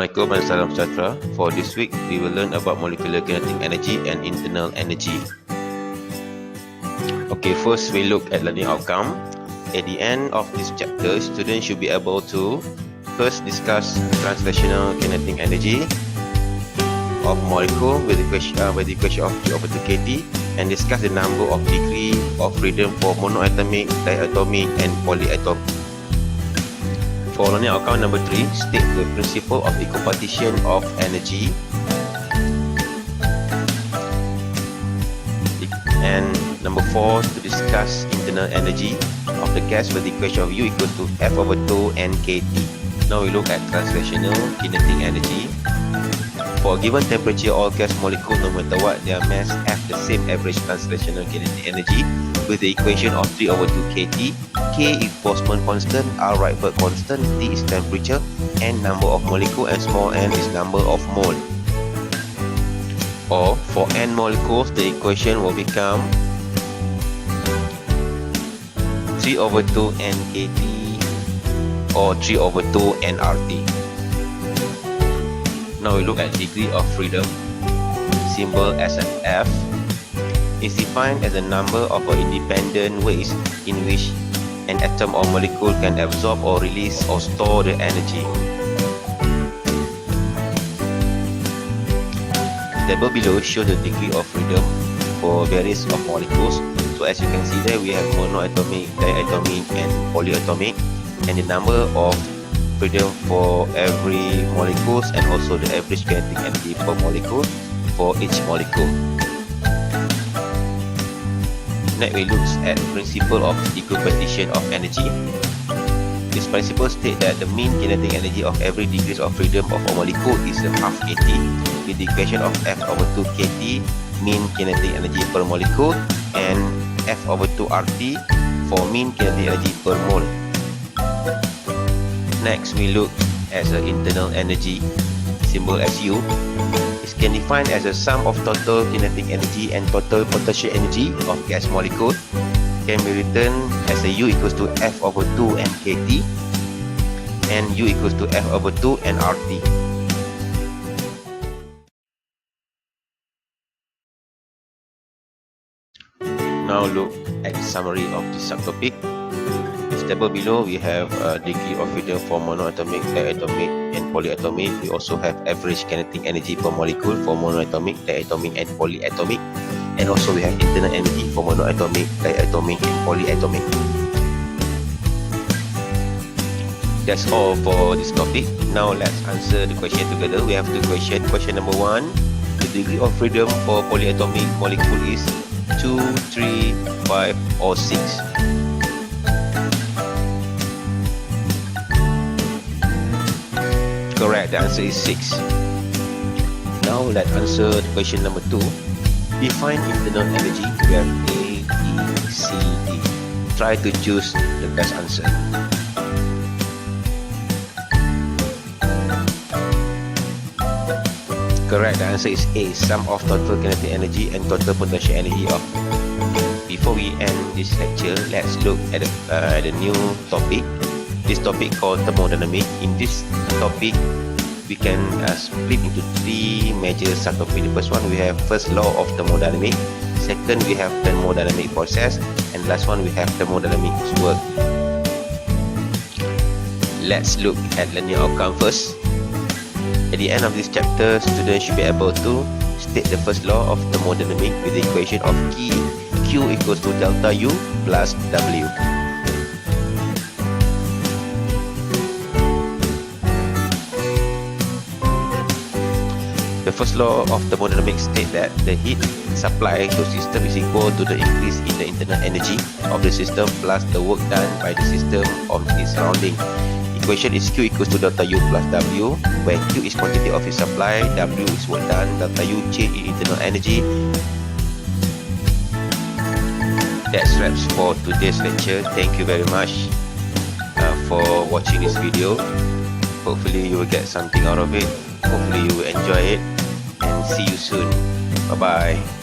Assalamualaikum and salam sejahtera. For this week, we will learn about molecular kinetic energy and internal energy. Okay, first we look at learning outcome. At the end of this chapter, students should be able to first discuss translational kinetic energy of molecule with the equation of G/2kT and discuss the number of degree of freedom for monoatomic, diatomic and polyatomic. For learning outcome number 3, state the principle of equipartition of energy. And number 4, to discuss internal energy of the gas with the equation of U equal to F/2 NkT. Now we look at translational kinetic energy. For a given temperature, all gas molecules, no matter what their mass, have the same average translational kinetic energy with the equation of 3/2kT. K is Boltzmann constant, R Rydberg constant, T is temperature, N number of molecule, and small n is number of mole. Or for n molecules, the equation will become 3/2 NkT or 3/2 nRT. Now we look at degree of freedom. Symbol as an F is defined as the number of independent ways in which an atom or molecule can absorb or release or store the energy. The table below shows the degree of freedom for various of molecules. So as you can see there, we have monoatomic, diatomic and polyatomic, and the number of freedom for every molecules and also the average kinetic energy per molecule for each molecule. Next, we look at principle of equipartition of energy. This principle states that the mean kinetic energy of every degree of freedom of a molecule is half kT, with the equation of F/2kT mean kinetic energy per molecule and F/2RT for mean kinetic energy per mole. Next, we look at the internal energy. Symbol as U is can defined as a sum of total kinetic energy and total potential energy of gas molecule. Can be written as a U equals to F/2 NkT and U equals to F/2 nRT. Now look at the summary of this subtopic. This table below, we have degree of freedom for monoatomic, diatomic and polyatomic. We also have average kinetic energy per molecule for monoatomic, diatomic and polyatomic. And also we have internal energy for monoatomic, diatomic and polyatomic. That's all for this topic. Now let's answer the question together. We have two questions. Question number 1, the degree of freedom for polyatomic molecule is 2, 3, 5 or 6. Correct, the answer is 6. Now let's answer the question number 2. Define internal energy. We have A, B, C, D. Try to choose the best answer. Correct, the answer is A, sum of total kinetic energy and total potential energy of. Before we end this lecture, let's look at the new topic. This topic called thermodynamics. In this topic, we can split into 3 major subtopics. The first one, we have first law of thermodynamics. Second, we have thermodynamic process, and last one we have thermodynamics work. Let's look at learning outcome first. At the end of this chapter, students should be able to state the first law of thermodynamics with the equation of Q equals to delta U plus W. The first law of thermodynamics states that the heat supply to system is equal to the increase in the internal energy of the system plus the work done by the system on its surrounding. Equation is Q equals to delta U plus W, where Q is quantity of heat supply, W is work done, delta U change in internal energy. That's wraps for today's lecture. Thank you very much for watching this video. Hopefully you will get something out of it. Hopefully you will enjoy it, and see you soon. Bye bye.